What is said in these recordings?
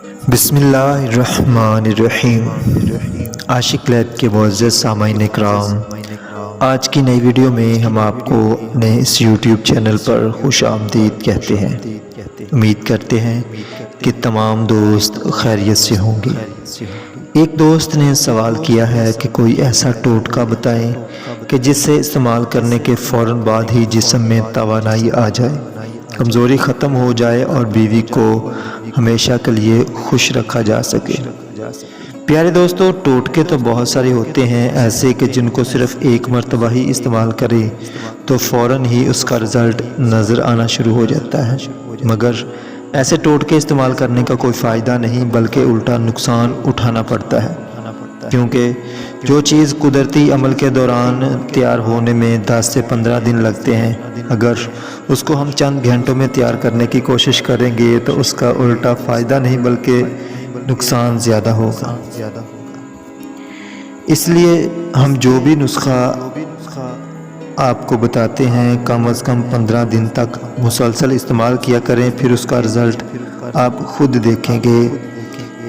بسم اللہ الرحمن الرحیم۔ عاشق لیب کے معزز سامعین اکرام، آج کی نئی ویڈیو میں ہم آپ کو اپنے اس یوٹیوب چینل پر خوش آمدید کہتے ہیں۔ امید کرتے ہیں کہ تمام دوست خیریت سے ہوں گے۔ ایک دوست نے سوال کیا ہے کہ کوئی ایسا ٹوٹکا بتائیں کہ جس سے استعمال کرنے کے فوراً بعد ہی جسم میں توانائی آ جائے، کمزوری ختم ہو جائے اور بیوی کو ہمیشہ کے لیے خوش رکھا جا سکے۔ پیارے دوستو، ٹوٹکے تو بہت سارے ہوتے ہیں ایسے کہ جن کو صرف ایک مرتبہ ہی استعمال کرے تو فوراً ہی اس کا رزلٹ نظر آنا شروع ہو جاتا ہے، مگر ایسے ٹوٹکے استعمال کرنے کا کوئی فائدہ نہیں بلکہ الٹا نقصان اٹھانا پڑتا ہے، کیونکہ جو چیز قدرتی عمل کے دوران تیار ہونے میں 10 سے 15 دن لگتے ہیں، اگر اس کو ہم چند گھنٹوں میں تیار کرنے کی کوشش کریں گے تو اس کا الٹا فائدہ نہیں بلکہ نقصان زیادہ ہوگا۔ اس لیے ہم جو بھی نسخہ آپ کو بتاتے ہیں کم از کم 15 دن تک مسلسل استعمال کیا کریں، پھر اس کا رزلٹ آپ خود دیکھیں گے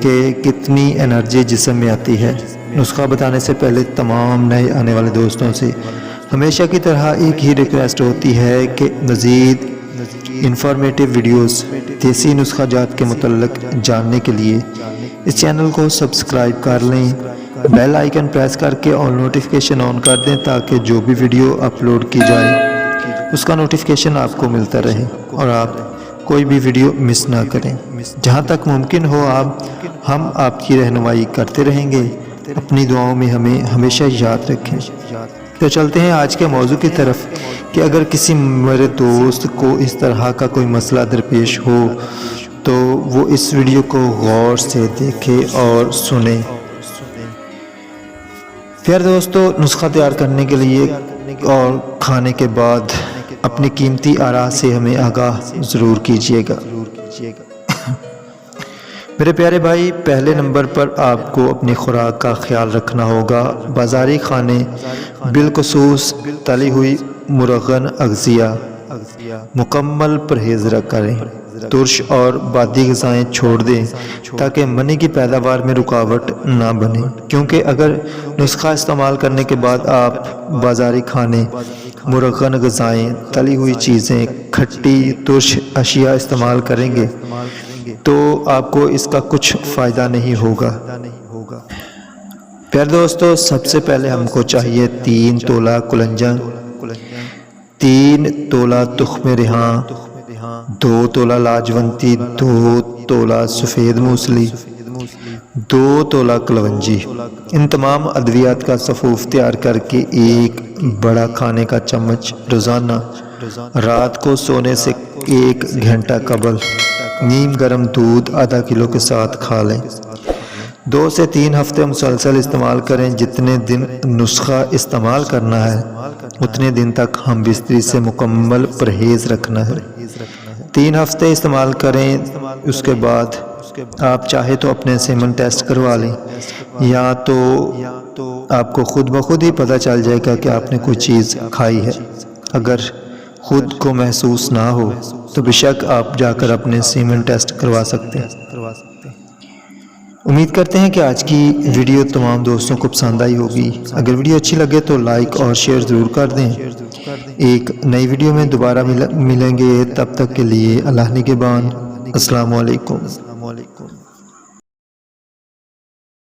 کہ کتنی انرجی جسم میں آتی ہے۔ نسخہ بتانے سے پہلے تمام نئے آنے والے دوستوں سے ہمیشہ کی طرح ایک ہی ریکویسٹ ہوتی ہے کہ مزید انفارمیٹیو ویڈیوز دیسی نسخہ جات کے متعلق جاننے کے لیے اس چینل کو سبسکرائب کر لیں، بیل آئیکن پریس کر کے اور نوٹیفیکیشن آن کر دیں تاکہ جو بھی ویڈیو اپلوڈ کی جائے اس کا نوٹیفیکیشن آپ کو ملتا رہے اور آپ کوئی بھی ویڈیو مس نہ کریں۔ جہاں تک ممکن ہو ہم آپ کی رہنمائی کرتے رہیں گے، اپنی دعاؤں میں ہمیں ہمیشہ یاد رکھیں۔ تو چلتے ہیں آج کے موضوع کی طرف کہ اگر کسی میرے دوست کو اس طرح کا کوئی مسئلہ درپیش ہو تو وہ اس ویڈیو کو غور سے دیکھے اور سنے۔ پیارے دوستو، نسخہ تیار کرنے کے لیے اور کھانے کے بعد اپنی قیمتی آراء سے ہمیں آگاہ ضرور کیجیے گا۔ میرے پیارے بھائی، پہلے نمبر پر آپ کو اپنی خوراک کا خیال رکھنا ہوگا۔ بازاری کھانے بالخصوص تلی ہوئی مرغن اغذیہ مکمل پرہیز کریں، ترش اور بادی غذائیں چھوڑ دیں تاکہ منی کی پیداوار میں رکاوٹ نہ بنے، کیونکہ اگر نسخہ استعمال کرنے کے بعد آپ بازاری کھانے، مرغن غذائیں، تلی ہوئی چیزیں، کھٹی ترش اشیاء استعمال کریں گے تو آپ کو اس کا کچھ فائدہ نہیں ہوگا۔ پیارے دوستو، سب سے پہلے ہم کو چاہیے 3 تولہ کلنجن، 3 تولہ تخم ریحاں، 2 تولہ لاجونتی، 2 تولہ سفید موسلی، 2 تولہ کلونجی۔ ان تمام ادویات کا صفوف تیار کر کے ایک بڑا کھانے کا چمچ روزانہ رات کو سونے سے 1 گھنٹہ قبل نیم گرم دودھ آدھا کلو کے ساتھ کھا لیں۔ 2 سے 3 ہفتے مسلسل استعمال کریں۔ جتنے دن نسخہ استعمال کرنا ہے اتنے دن تک ہم بستری سے مکمل پرہیز رکھنا ہے۔ 3 ہفتے استعمال کریں، اس کے بعد آپ چاہے تو اپنے سیمن ٹیسٹ کروا لیں، یا تو آپ کو خود بخود ہی پتہ چل جائے گا کہ آپ نے کوئی چیز کھائی ہے۔ اگر خود کو محسوس نہ ہو تو بے شک آپ جا کر اپنے سیمن ٹیسٹ کروا سکتے ہیں۔ امید کرتے ہیں کہ آج کی ویڈیو تمام دوستوں کو پسند آئی ہوگی۔ اگر ویڈیو اچھی لگے تو لائک اور شیئر ضرور کر دیں۔ ایک نئی ویڈیو میں دوبارہ ملیں گے، تب تک کے لیے اللہ نگہبان۔ السلام علیکم۔